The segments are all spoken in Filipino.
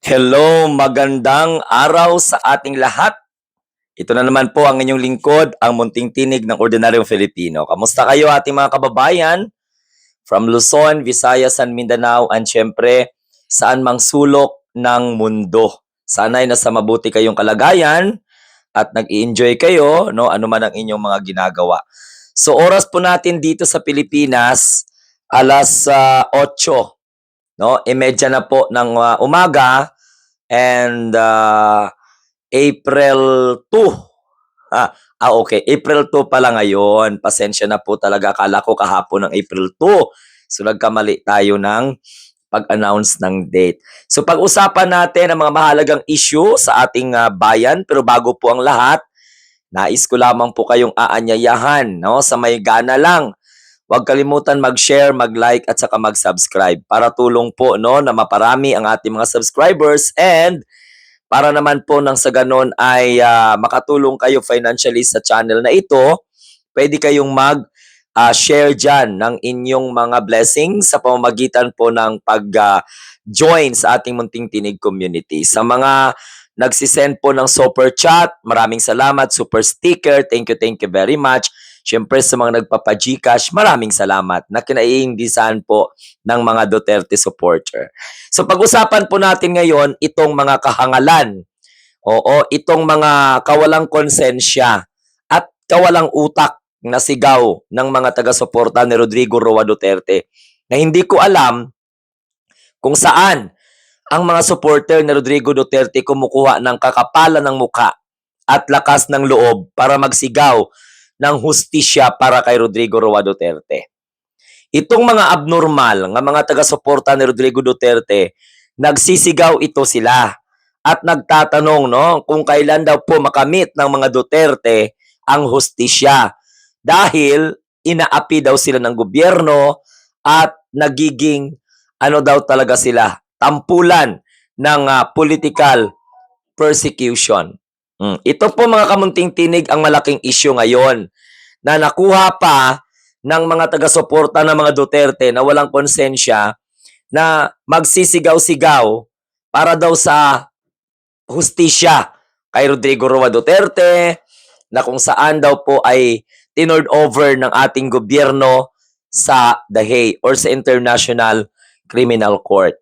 Hello, magandang araw sa ating lahat. Ito na naman po ang inyong lingkod, ang munting tinig ng Ordinaryong Filipino. Kamusta kayo ating mga kababayan? From Luzon, Visayas, and Mindanao, and syempre, saan mang sulok ng mundo. Sana'y nasa mabuti kayong kalagayan at nag-i-enjoy kayo, no? Ano man ang inyong mga ginagawa. So, oras po natin dito sa Pilipinas, alas 8, no? Imedya na po ng umaga. And April 2. Okay. April 2 pala ngayon. Pasensya na po talaga. Akala ko kahapon ng April 2. So nagkamali tayo ng pag-announce ng date. So pag-usapan natin ang mga mahalagang issue sa ating bayan. Pero bago po ang lahat, nais ko lamang po kayong aanyayahan, no? Sa may gana lang. Huwag kalimutan mag-share, mag-like at saka mag-subscribe para tulong po, no, na maparami ang ating mga subscribers, and para naman po nang sa ganon ay makatulong kayo financially sa channel na ito. Pwede kayong mag-share dyan ng inyong mga blessings sa pamamagitan po ng pag-join sa ating Munting Tinig community. Sa mga nagsisend po ng super chat, maraming salamat. Super sticker, thank you very much. Siyempre sa mga nagpapa-Gcash, maraming salamat na kinaiindisan po ng mga Duterte supporter. So pag-usapan po natin ngayon itong mga kahangalan, itong mga kawalang konsensya at kawalang utak na sigaw ng mga taga-suporta ni Rodrigo Roa Duterte na hindi ko alam kung saan ang mga supporter ni Rodrigo Duterte kumukuha ng kakapalan ng muka at lakas ng loob para magsigaw ng hustisya para kay Rodrigo Roa Duterte. Itong mga abnormal nga mga taga-suporta ni Rodrigo Duterte, nagsisigaw ito sila at nagtatanong, no, kung kailan daw po makamit ng mga Duterte ang hustisya dahil inaapi daw sila ng gobyerno at nagiging ano daw talaga sila, tampulan ng political persecution. Ito po mga kamunting tinig ang malaking issue ngayon na nakuha pa ng mga taga-suporta ng mga Duterte na walang konsensya na magsisigaw-sigaw para daw sa hustisya kay Rodrigo Roa Duterte na kung saan daw po ay tinurn over ng ating gobyerno sa The Hague or sa International Criminal Court.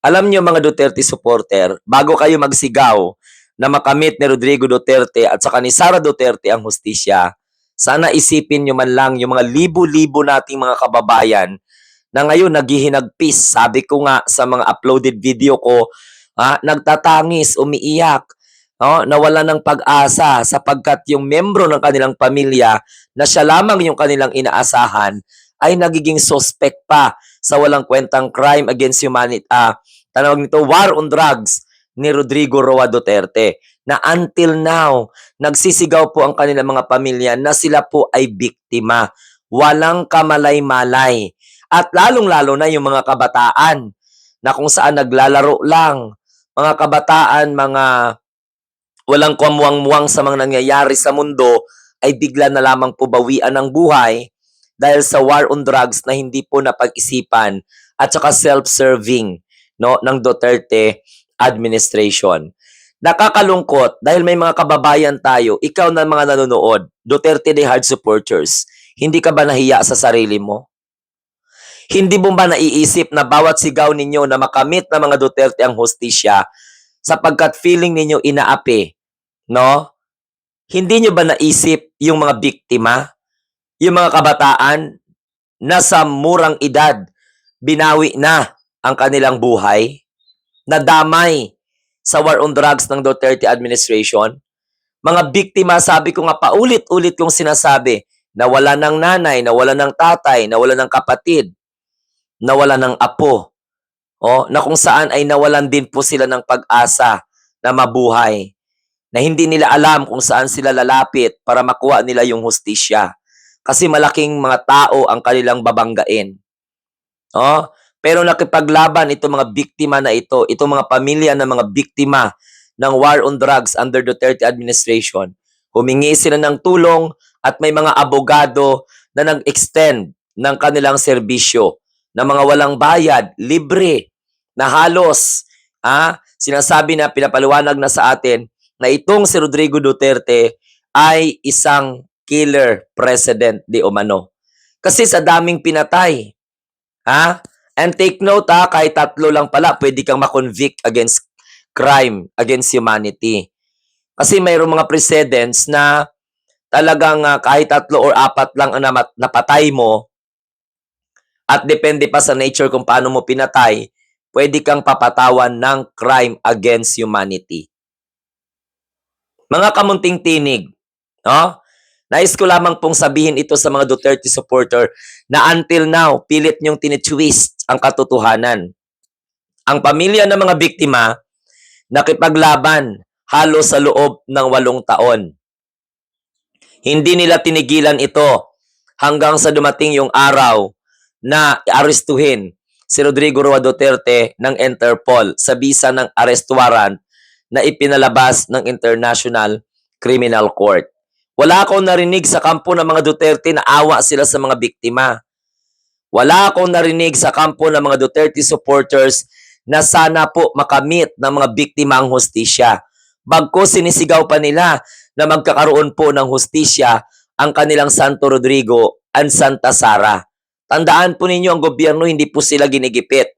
Alam niyo mga Duterte supporter, bago kayo magsigaw na makamit ni Rodrigo Duterte at saka ni Sara Duterte ang hustisya, sana isipin nyo man lang yung mga libo-libo nating mga kababayan na ngayon naghihinagpis. Sabi ko nga sa mga uploaded video ko, nagtatangis, umiiyak, nawala ng pag-asa sapagkat yung membro ng kanilang pamilya na siya lamang yung kanilang inaasahan ay nagiging suspect pa sa walang kwentang crime against humanity, tanawag nito, war on drugs ni Rodrigo Roa Duterte, na until now, nagsisigaw po ang kanilang mga pamilya na sila po ay biktima. Walang kamalay-malay. At lalong-lalo na yung mga kabataan na kung saan naglalaro lang. Mga kabataan, mga walang kamuwang-muwang sa mga nangyayari sa mundo, ay bigla na lamang po bawian ng buhay dahil sa war on drugs na hindi po napag-isipan at saka self-serving, no, ng Duterte administration. Nakakalungkot dahil may mga kababayan tayo, ikaw na mga nanonood, Duterte Day Hard supporters, hindi ka ba nahiya sa sarili mo? Hindi mo ba naiisip na bawat sigaw ninyo na makamit ng mga Duterte ang hustisya sapagkat feeling ninyo inaapi, no? Hindi nyo ba naisip yung mga biktima, yung mga kabataan na sa murang edad, binawi na ang kanilang buhay? Nadamay sa war on drugs ng Duterte administration. Mga biktima, sabi ko nga paulit-ulit kong sinasabi, nawala ng nanay, nawala ng tatay, nawala ng kapatid, nawala ng apo, na kung saan ay nawalan din po sila ng pag-asa na mabuhay, na hindi nila alam kung saan sila lalapit para makuha nila yung hustisya. Kasi malaking mga tao ang kanilang babanggain. Pero nakipaglaban itong mga biktima na ito, itong mga pamilya ng mga biktima ng war on drugs under Duterte administration. Humingi sila ng tulong at may mga abogado na nag-extend ng kanilang serbisyo na mga walang bayad, libre, na halos sinasabi na pinapaliwanag na sa atin na itong si Rodrigo Duterte ay isang killer president di umano. Kasi sa daming pinatay. And take note kahit 3 lang pala, pwede kang makonvict against crime, against humanity. Kasi mayroong mga precedents na talagang kahit 3 or 4 lang ang napatay mo, at depende pa sa nature kung paano mo pinatay, pwede kang papatawan ng crime against humanity. Mga kamunting tinig, no? Nais ko lamang pong sabihin ito sa mga Duterte supporter na until now, pilit niyong tinitwist ang katotohanan. Ang pamilya ng mga biktima, nakipaglaban halos sa loob ng 8 taon. Hindi nila tinigilan ito hanggang sa dumating yung araw na arestuhin si Rodrigo Roa Duterte ng Interpol sa bisa ng arrest warrant na ipinalabas ng International Criminal Court. Wala akong narinig sa kampo ng mga Duterte na awa sila sa mga biktima. Wala akong narinig sa kampo ng mga Duterte supporters na sana po makamit ng mga biktima ang hustisya. Bagko sinisigaw pa nila na magkakaroon po ng hustisya ang kanilang Santo Rodrigo and Santa Sara. Tandaan po ninyo, ang gobyerno hindi po sila ginigipit.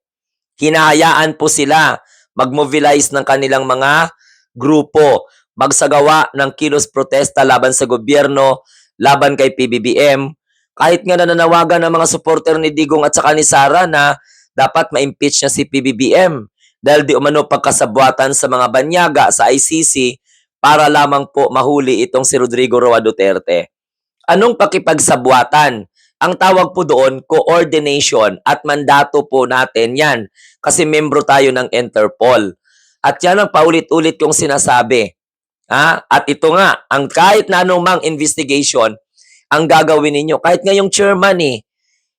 Hinahayaan po sila mag-mobilize ng kanilang mga grupo, magsagawa ng kilos protesta laban sa gobyerno, laban kay PBBM. Kahit nga nananawagan ng mga supporter ni Digong at saka ni Sara na dapat ma-impeach na si PBBM dahil di umano pagkasabwatan sa mga banyaga sa ICC para lamang po mahuli itong si Rodrigo Roa Duterte. Anong pakipagsabuatan? Ang tawag po doon, coordination at mandato po natin yan kasi membro tayo ng Interpol. At yan ang paulit-ulit kong sinasabi. At ito nga, ang kahit na anumang investigation, ang gagawin ninyo, kahit nga yung chairman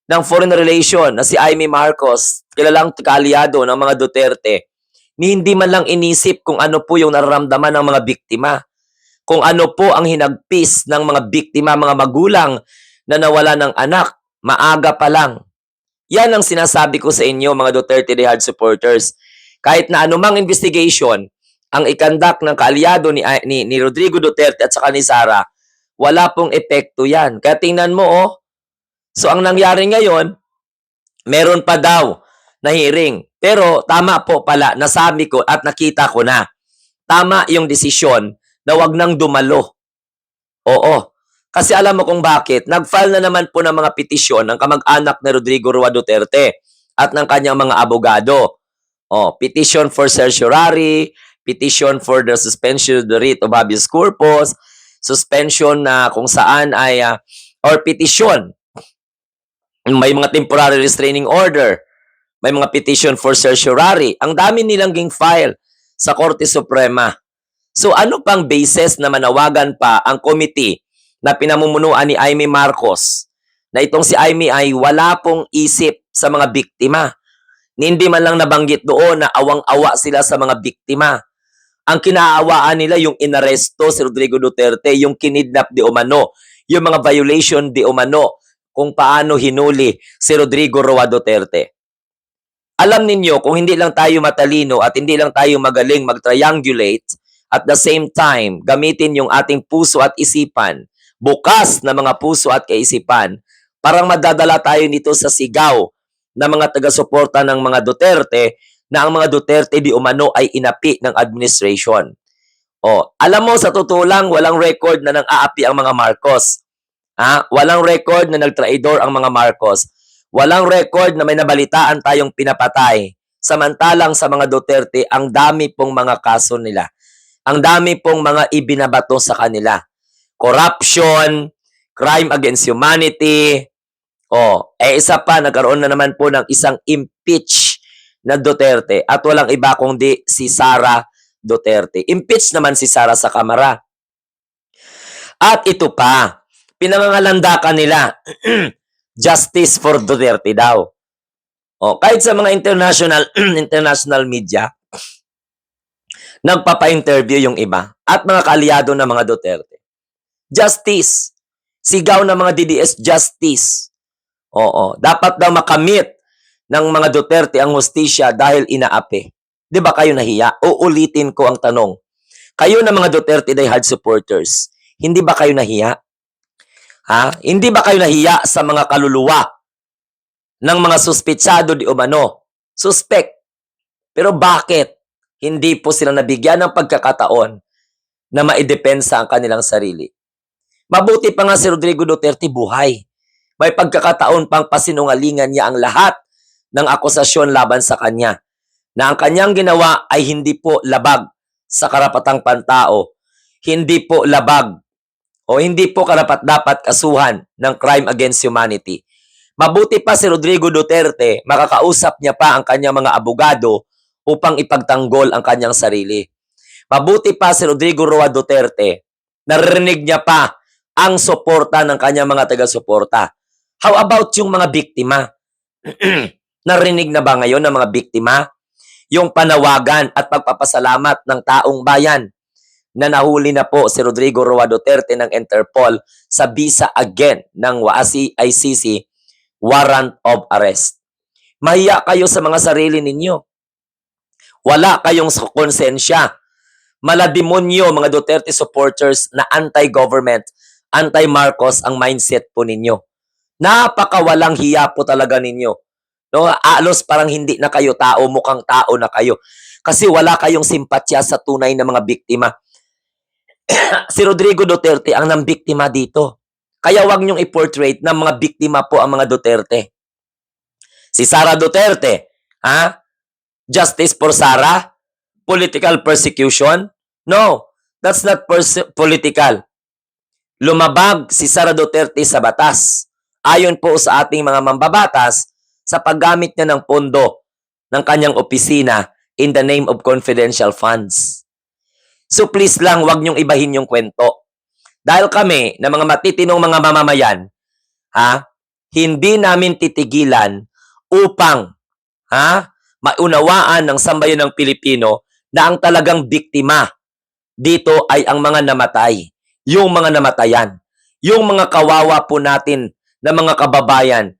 ng Foreign Relation na si Amy Marcos, kilalang kaalyado ng mga Duterte, ni hindi man lang inisip kung ano po yung nararamdaman ng mga biktima. Kung ano po ang hinagpis ng mga biktima, mga magulang na nawala ng anak, maaga pa lang. Yan ang sinasabi ko sa inyo, mga Duterte de Hard supporters. Kahit na anumang investigation, ang ikandak ng kaalyado ni Rodrigo Duterte at saka ni Sara, wala pong epekto yan. Kaya tingnan mo, So, ang nangyari ngayon, meron pa daw na hearing. Pero tama po pala, nasabi ko at nakita ko na. Tama yung desisyon na wag nang dumalo. Oo. Kasi alam mo kung bakit. Nag-file na naman po ng mga petisyon ng kamag-anak ni Rodrigo Roa Duterte at ng kanyang mga abogado. Petition for certiorari, petition for the suspension of the writ of habeas corpus, suspension na kung saan ay, or petition. May mga temporary restraining order, may mga petition for certiorari. Ang dami nilang ging file sa Korte Suprema. So ano pang basis na manawagan pa ang committee na pinamumunuan ni Amy Marcos na itong si Amy ay wala pong isip sa mga biktima. Hindi man lang nabanggit doon na awang-awa sila sa mga biktima. Ang kinaawaan nila yung inaresto si Rodrigo Duterte, yung kinidnap di umano, yung mga violation di umano, kung paano hinuli si Rodrigo Roa Duterte. Alam ninyo, kung hindi lang tayo matalino at hindi lang tayo magaling mag-triangulate, at the same time, gamitin yung ating puso at isipan, bukas na mga puso at kaisipan, parang madadala tayo nito sa sigaw ng mga taga-suporta ng mga Duterte na ang mga Duterte di umano ay inapi ng administration. Alam mo, sa totoo lang, walang record na nang-aapi ang mga Marcos. Walang record na nagtraidor ang mga Marcos. Walang record na may nabalitaan tayong pinapatay. Samantalang sa mga Duterte, ang dami pong mga kaso nila. Ang dami pong mga ibinabato sa kanila. Corruption, crime against humanity. Isa pa, nagkaroon na naman po ng isang impeach na Duterte at walang iba kundi si Sara Duterte. Impeach naman si Sara sa Kamara. At ito pa, pinangangalandakan nila, justice for Duterte daw. Kahit sa mga international media, nagpapa-interview yung iba at mga kaalyado ng mga Duterte. Justice. Sigaw ng mga DDS, justice. Dapat daw makamit ng mga Duterte ang hustisya dahil inaapi. Di ba kayo nahiya? Uulitin ko ang tanong. Kayo na mga Duterte diehard supporters, hindi ba kayo nahiya? Ha? Hindi ba kayo nahiya sa mga kaluluwa ng mga suspetsado di umano? Suspect. Pero bakit hindi po sila nabigyan ng pagkakataon na maidepensa ang kanilang sarili? Mabuti pa nga si Rodrigo Duterte buhay. May pagkakataon pang pasinungalingan niya ang lahat ng akusasyon laban sa kanya na ang kanyang ginawa ay hindi po labag sa karapatang pantao, hindi po labag o hindi po karapat-dapat kasuhan ng crime against humanity. Mabuti pa si Rodrigo Duterte, makakausap niya pa ang kanyang mga abogado upang ipagtanggol ang kanyang sarili. Mabuti pa si Rodrigo Roa Duterte, narinig niya pa ang suporta ng kanyang mga taga-suporta. How about yung mga biktima? Narinig na ba ngayon ng mga biktima? Yung panawagan at pagpapasalamat ng taong bayan na nahuli na po si Rodrigo Roa Duterte ng Interpol sa visa again ng ICC warrant of arrest. Mahiya kayo sa mga sarili ninyo. Wala kayong konsensya. Malademonyo mga Duterte supporters na anti-government, anti-Marcos ang mindset po ninyo. Napakawalang hiya po talaga ninyo. No, alos parang hindi na kayo tao, mukhang tao na kayo. Kasi wala kayong simpatya sa tunay na mga biktima. Si Rodrigo Duterte ang nambiktima dito. Kaya wag niyong i-portray na mga biktima po ang mga Duterte. Si Sara Duterte, ha? Justice for Sara? Political persecution? No, that's not political. Lumabag si Sara Duterte sa batas. Ayon po sa ating mga mambabatas, sa paggamit niya ng pondo ng kanyang opisina in the name of confidential funds. So please lang, wag niyong ibahin yung kwento. Dahil kami, na mga matitinong mga mamamayan, ha, hindi namin titigilan upang maunawaan ng sambayan ng Pilipino na ang talagang biktima dito ay ang mga namatay, yung mga namatayan, yung mga kawawa po natin na mga kababayan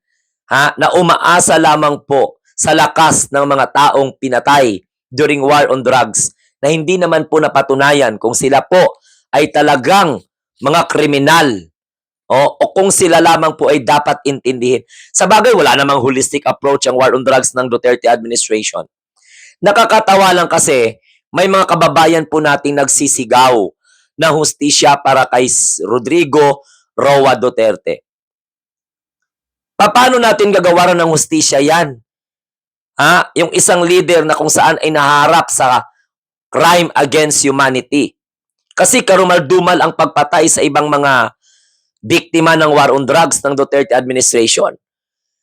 na umaasa lamang po sa lakas ng mga taong pinatay during war on drugs na hindi naman po napatunayan kung sila po ay talagang mga kriminal o kung sila lamang po ay dapat intindihin. Sa bagay, wala namang holistic approach ang war on drugs ng Duterte administration. Nakakatawa lang kasi may mga kababayan po nating nagsisigaw na hustisya para kay Rodrigo Roa Duterte. Paano natin gagawaran ng hustisya yan? Yung isang leader na kung saan ay naharap sa crime against humanity. Kasi karumal-dumal ang pagpatay sa ibang mga biktima ng war on drugs ng Duterte administration.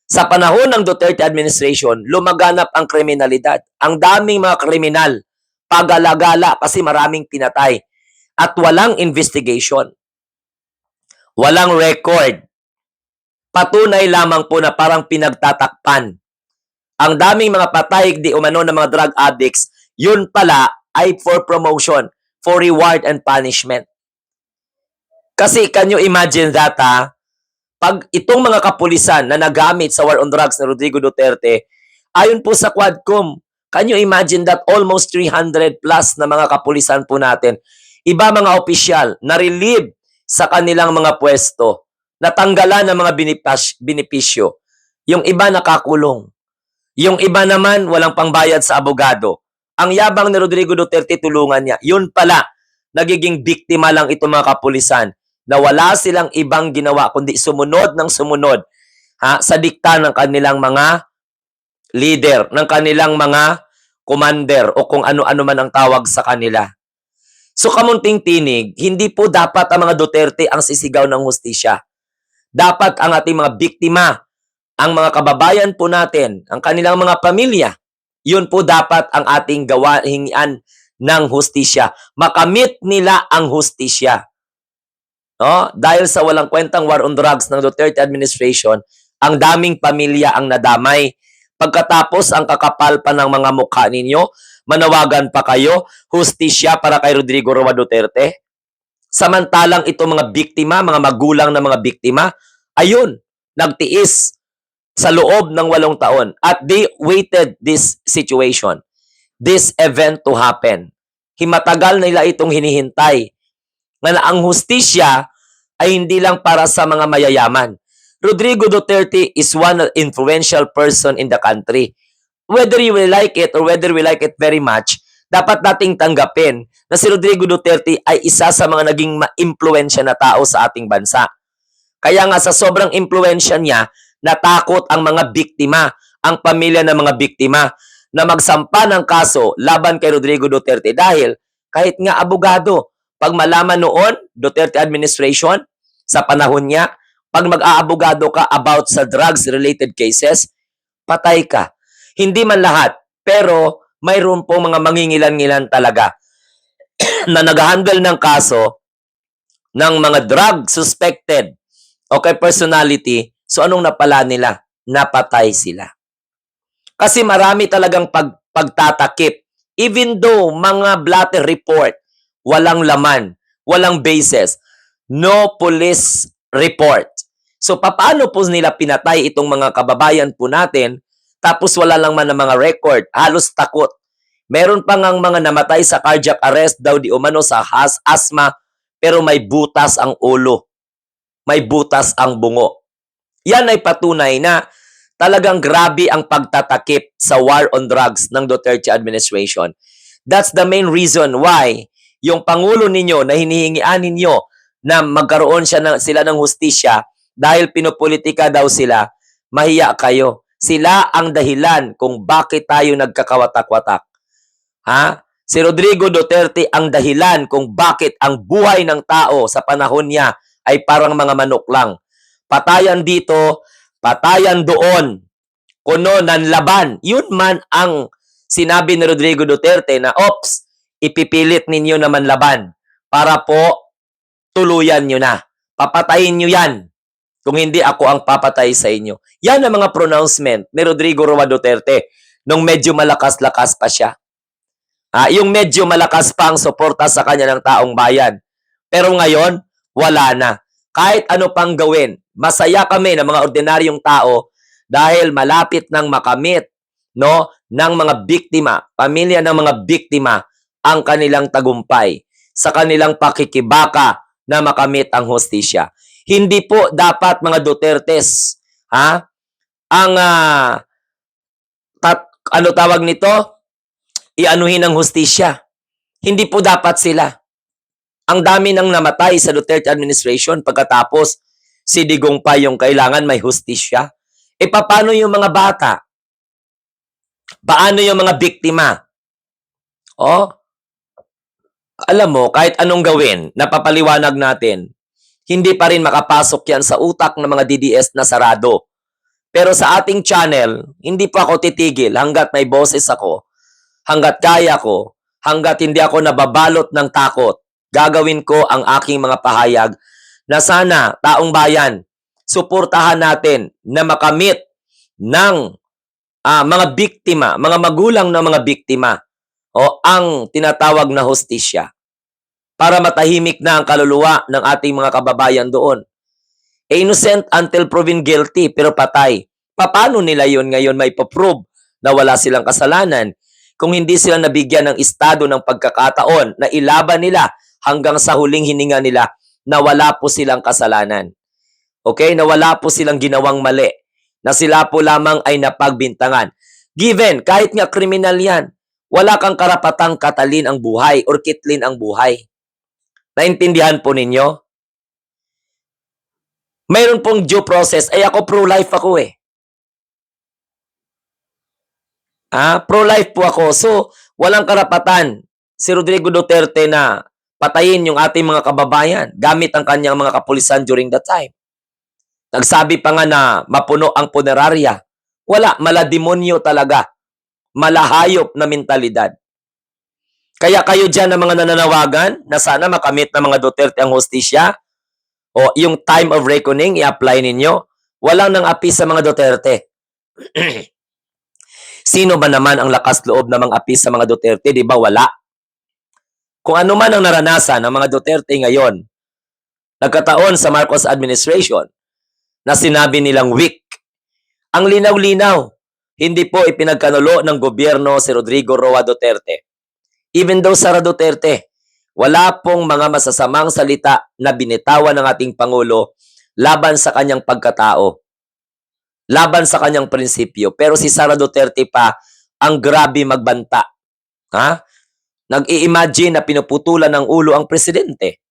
Sa panahon ng Duterte administration, lumaganap ang kriminalidad. Ang daming mga kriminal, pagala-gala kasi maraming pinatay. At walang investigation. Walang record. Patunay lamang po na parang pinagtatakpan. Ang daming mga patay di umano ng mga drug addicts, yun pala ay for promotion, for reward and punishment. Kasi can you imagine that pag itong mga kapulisan na nagamit sa war on drugs na Rodrigo Duterte, ayon po sa Quadcom, can you imagine that almost 300 plus na mga kapulisan po natin, iba mga opisyal, na-relieve sa kanilang mga pwesto, natanggalan ng mga benepisyo. Yung iba nakakulong. Yung iba naman walang pangbayad sa abogado. Ang yabang ni Rodrigo Duterte tulungan niya. Yun pala, nagiging biktima lang itong mga kapulisan na wala silang ibang ginawa kundi sumunod ng sumunod sa dikta ng kanilang mga leader, ng kanilang mga commander o kung ano-ano man ang tawag sa kanila. So kamunting tinig, hindi po dapat ang mga Duterte ang sisigaw ng hustisya. Dapat ang ating mga biktima, ang mga kababayan po natin, ang kanilang mga pamilya, yun po dapat ang ating hingian ng hustisya. Makamit nila ang hustisya. No? Dahil sa walang kwentang war on drugs ng Duterte administration, ang daming pamilya ang nadamay. Pagkatapos ang kakapal pa ng mga mukha ninyo, manawagan pa kayo, hustisya para kay Rodrigo Roa Duterte. Samantalang itong mga biktima, mga magulang na mga biktima, ayun, nagtiis sa loob ng 8 taon. At they waited this situation, this event to happen. Himatagal nila itong hinihintay na ang hustisya ay hindi lang para sa mga mayayaman. Rodrigo Duterte is one influential person in the country. Whether you will like it or whether we like it very much, dapat nating tanggapin na si Rodrigo Duterte ay isa sa mga naging ma-impluensya na tao sa ating bansa. Kaya nga sa sobrang impluensya niya, natakot ang mga biktima, ang pamilya ng mga biktima, na magsampa ng kaso laban kay Rodrigo Duterte dahil kahit nga abogado, pag malaman noon, Duterte administration, sa panahon niya, pag mag-aabogado ka about sa drugs-related cases, patay ka. Hindi man lahat, pero mayroon po mga mangingilan-ngilan talaga na nag-handle ng kaso ng mga drug suspected okay personality. So anong napala nila? Napatay sila. Kasi marami talagang pagtatakip. Even though mga blatter report, walang laman, walang basis, no police report. So paano po nila pinatay itong mga kababayan po natin tapos wala lang man ng mga record, halos takot. Meron pa ngang mga namatay sa cardiac arrest daw di umano sa asthma pero may butas ang ulo. May butas ang bungo. Yan ay patunay na talagang grabe ang pagtatakip sa war on drugs ng Duterte administration. That's the main reason why yung Pangulo ninyo na hinihingian ninyo na magkaroon sila ng hustisya dahil pinopolitika daw sila, mahiya kayo. Sila ang dahilan kung bakit tayo nagkakawatak-watak. Ha? Si Rodrigo Duterte ang dahilan kung bakit ang buhay ng tao sa panahon niya ay parang mga manok lang. Patayan dito, patayan doon. Kuno nanlaban. Yun man ang sinabi ni Rodrigo Duterte na, ops, ipipilit ninyo naman laban para po tuluyan nyo na. Papatayin nyo yan. Kung hindi, ako ang papatay sa inyo. Yan ang mga pronouncement ni Rodrigo Roa Duterte nung medyo malakas-lakas pa siya. Yung medyo malakas pa ang suporta sa kanya ng taong bayan. Pero ngayon, wala na. Kahit ano pang gawin, masaya kami ng mga ordinaryong tao dahil malapit nang makamit ng mga biktima, pamilya ng mga biktima, ang kanilang tagumpay sa kanilang pakikibaka na makamit ang hustisya. Hindi po dapat mga Dutertes, ang ano tawag nito? Ianuhin ng hustisya. Hindi po dapat sila. Ang dami nang namatay sa Duterte administration pagkatapos si Digong pa yung kailangan may hustisya. E paano yung mga bata? Paano yung mga biktima? Alam mo, kahit anong gawin, napapaliwanag natin, hindi pa rin makapasok yan sa utak ng mga DDS na sarado. Pero sa ating channel, hindi pa ako titigil hanggat may boses ako, hanggat kaya ko, hanggat hindi ako nababalot ng takot. Gagawin ko ang aking mga pahayag na sana, taong bayan, suportahan natin na makamit ng mga biktima, mga magulang ng mga biktima, ang tinatawag na hustisya para matahimik na ang kaluluwa ng ating mga kababayan doon. Innocent until proven guilty pero patay. Paano nila yon ngayon may paprove na wala silang kasalanan kung hindi sila nabigyan ng estado ng pagkakataon na ilaban nila hanggang sa huling hininga nila na wala po silang kasalanan. Okay? Na wala po silang ginawang mali. Na sila po lamang ay napagbintangan. Given, kahit nga kriminal yan, wala kang karapatang katalin ang buhay or kitlin ang buhay. Naintindihan po ninyo? Mayroon pong due process. Ay ako pro-life ako eh. Pro-life po ako. So, walang karapatan si Rodrigo Duterte na patayin yung ating mga kababayan gamit ang kanyang mga kapulisan during that time. Nagsabi pa nga na mapuno ang punerarya. Wala, malademonyo talaga. Malahayop na mentalidad. Kaya kayo dyan na mga nananawagan na sana makamit ng mga Duterte ang hustisya o yung time of reckoning, i-apply ninyo. Walang nang api sa mga Duterte. Sino ba naman ang lakas loob na mang-api sa mga Duterte? Di ba wala? Kung ano man ang naranasan ng mga Duterte ngayon, nagkataon sa Marcos administration, na sinabi nilang weak Ang linaw-linaw, hindi po ipinagkanulo ng gobyerno si Rodrigo Roa Duterte. Even though Sara Duterte, wala pong mga masasamang salita na binitawan ng ating Pangulo laban sa kanyang pagkatao, laban sa kanyang prinsipyo. Pero si Sara Duterte pa ang grabe magbanta. Ha? Nag-i-imagine na pinuputulan ng ulo ang presidente.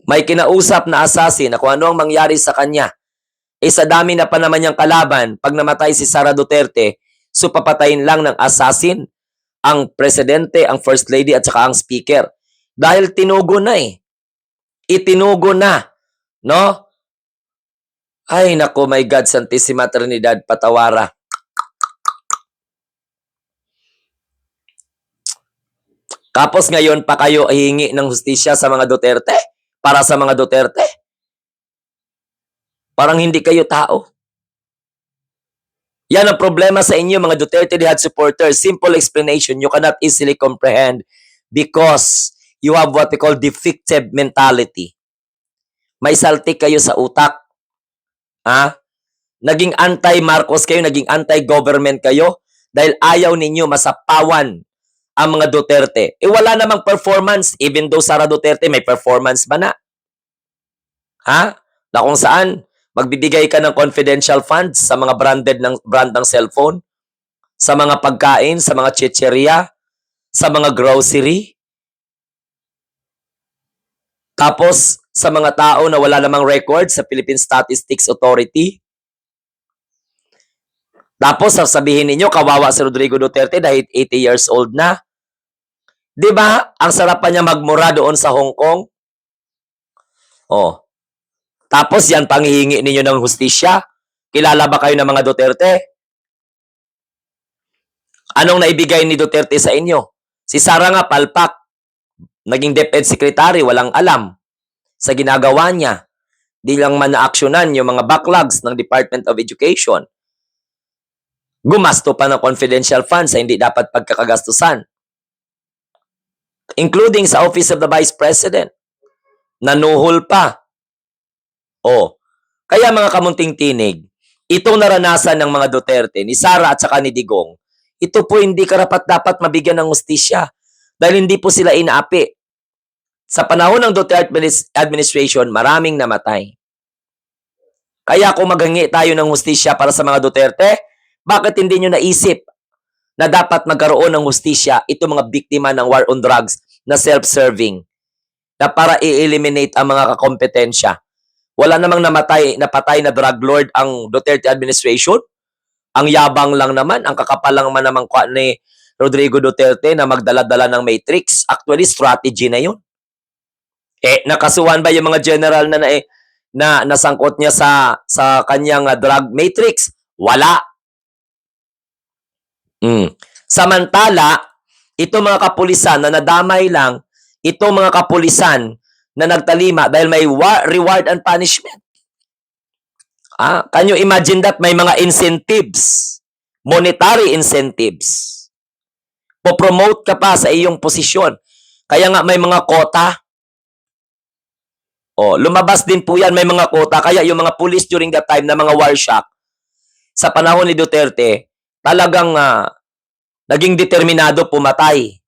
May kinausap na assassin na kung ano ang mangyari sa kanya. Sa dami na pa naman niyang kalaban, pag namatay si Sara Duterte, so papatayin lang ng assassin ang presidente, ang first lady at saka ang speaker. Dahil tinugo na eh. Itinugo na. No? Ay nako, my God, Santissima Trinidad, patawara. Tapos ngayon pa kayo hihingi ng hustisya sa mga Duterte? Para sa mga Duterte? Parang hindi kayo tao. Yan ang problema sa inyo, mga Duterte Jihad supporters. Simple explanation, you cannot easily comprehend because you have what we call defective mentality. May saltik kayo sa utak. Ha? Naging anti-Marcos kayo, naging anti-government kayo dahil ayaw ninyo masapawan ang mga Duterte. Wala namang performance, even though Sara Duterte may performance ba na? Ha? Na kung saan, magbibigay ka ng confidential funds sa mga brand ng cellphone, sa mga pagkain, sa mga chicheria, sa mga grocery. Tapos, sa mga tao na wala namang record sa Philippine Statistics Authority. Tapos, sasabihin ninyo, kawawa si Rodrigo Duterte dahil 80 years old na. Di ba? Ang sarap pa niya magmura doon sa Hong Kong. Oh. Tapos yan panghihingi ninyo ng hustisya. Kilala ba kayo ng mga Duterte? Anong naibigay ni Duterte sa inyo? Si Sara nga palpak. Naging DepEd Secretary, walang alam sa ginagawa niya. Di lang man na-aksyonan yung mga backlogs ng Department of Education. Gumasto pa ng confidential funds sa hindi dapat pagkakagastusan. Including sa Office of the Vice President. Nanuhol pa. Oh, kaya mga kamunting tinig, itong naranasan ng mga Duterte, ni Sara at saka ni Digong, ito po hindi karapat-dapat mabigyan ng hustisya dahil hindi po sila inaapi. Sa panahon ng Duterte administration, maraming namatay. Kaya kung maghangi tayo ng hustisya para sa mga Duterte, bakit hindi nyo naisip na dapat magkaroon ng hustisya itong mga biktima ng war on drugs na self-serving na para i-eliminate ang mga kakompetensya? Wala namang napatay na drug lord ang Duterte administration. Ang yabang lang naman, ang kakapal lang naman ni Rodrigo Duterte na magdala-dala ng matrix. Actually, strategy na yun. Nakasuhan ba yung mga general na nasangkot niya sa kanyang drug matrix? Wala. Samantala, ito mga kapulisan na nadamay lang, ito mga kapulisan na nagtalima dahil may reward and punishment. Can you imagine that? May mga incentives, monetary incentives. Po-promote ka pa sa iyong posisyon. Kaya nga may mga quota. Lumabas din po yan, may mga quota. Kaya yung mga police during that time na mga war shock, sa panahon ni Duterte, talagang naging determinado pumatay.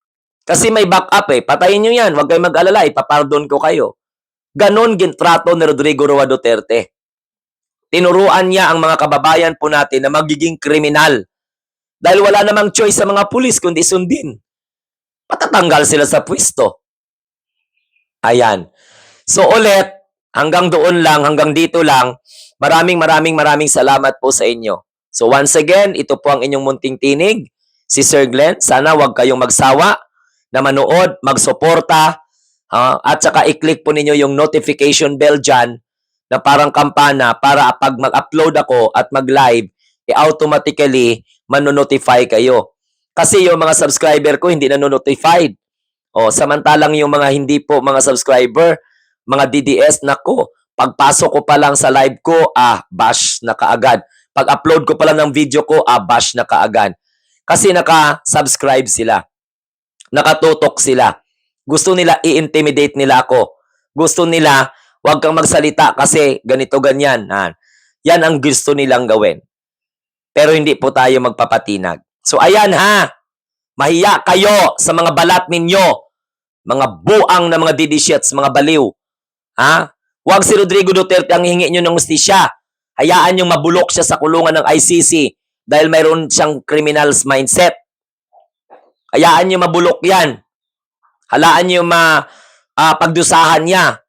Kasi may backup patayin nyo yan, huwag kayong mag-alala, ipapardon ko kayo. Ganon gintrato ni Rodrigo Roa Duterte. Tinuruan niya ang mga kababayan po natin na magiging kriminal. Dahil wala namang choice sa mga pulis kundi sundin. Patatanggal sila sa pwesto. Ayan. So ulit, hanggang doon lang, hanggang dito lang, maraming salamat po sa inyo. So once again, ito po ang inyong munting tinig, si Sir Glenn. Sana huwag kayong magsawa na manood, magsuporta, at saka i-click po ninyo yung notification bell dyan na parang kampana para pag mag-upload ako at mag-live, automatically manonotify kayo. Kasi yung mga subscriber ko hindi nanonotified. Samantalang yung mga hindi po mga subscriber, mga DDS, nako, pagpasok ko pa lang sa live ko, bash na kaagad. Pag-upload ko pa lang ng video ko, bash na kaagad. Kasi naka-subscribe sila. Nakatutok sila. Gusto nila i-intimidate nila ako. Gusto nila, wag kang magsalita kasi ganito, ganyan. Yan ang gusto nilang gawin. pero hindi po tayo magpapatinag. So ayan ha, mahiya kayo sa mga balat ninyo, mga buang na mga didishits, mga baliw. Ha? Huwag si Rodrigo Duterte ang hihingi nyo ng hustisya. Hayaan yung mabulok siya sa kulungan ng ICC dahil mayroon siyang criminal's mindset. Hayaan nyo mabulok yan. Halaan nyo pagdusahan niya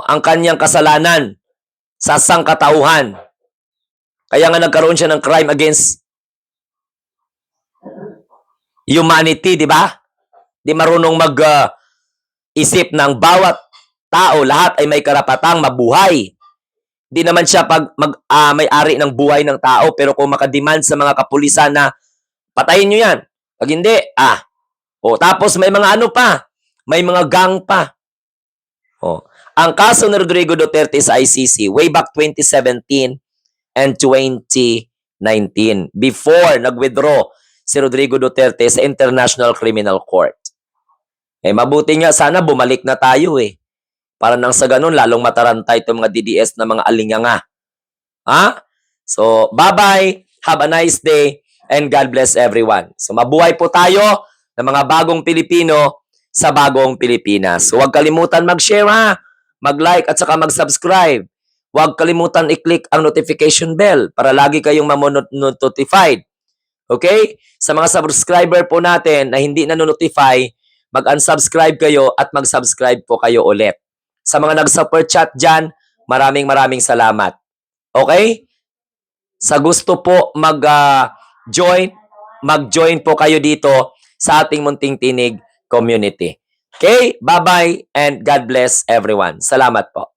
ang kanyang kasalanan sa sangkatauhan. Kaya nga nagkaroon siya ng crime against humanity, di ba? Di marunong mag-isip ng bawat tao, lahat ay may karapatang mabuhay. Di naman siya may-ari ng buhay ng tao, pero kung makademand sa mga kapulisan na patayin nyo yan. Pag hindi, tapos may mga ano pa, may mga gang pa. Ang kaso ni Rodrigo Duterte sa ICC, way back 2017 and 2019, before nag-withdraw si Rodrigo Duterte sa International Criminal Court. Mabuti nga, sana bumalik na tayo Para nang sa ganun, lalong matarantay itong mga DDS na mga alinganga. So, bye-bye, have a nice day, and God bless everyone. So, mabuhay po tayo ng mga bagong Pilipino sa bagong Pilipinas. So, huwag kalimutan mag-share mag-like at saka mag-subscribe. Huwag kalimutan i-click ang notification bell para lagi kayong notified. Okay? Sa mga subscriber po natin na hindi na-notify, mag-unsubscribe kayo at mag-subscribe po kayo ulit. Sa mga nag-super chat dyan, maraming salamat. Okay? Sa gusto po mag-join po kayo dito sa ating Munting Tinig community. Okay? Bye-bye and God bless everyone. Salamat po.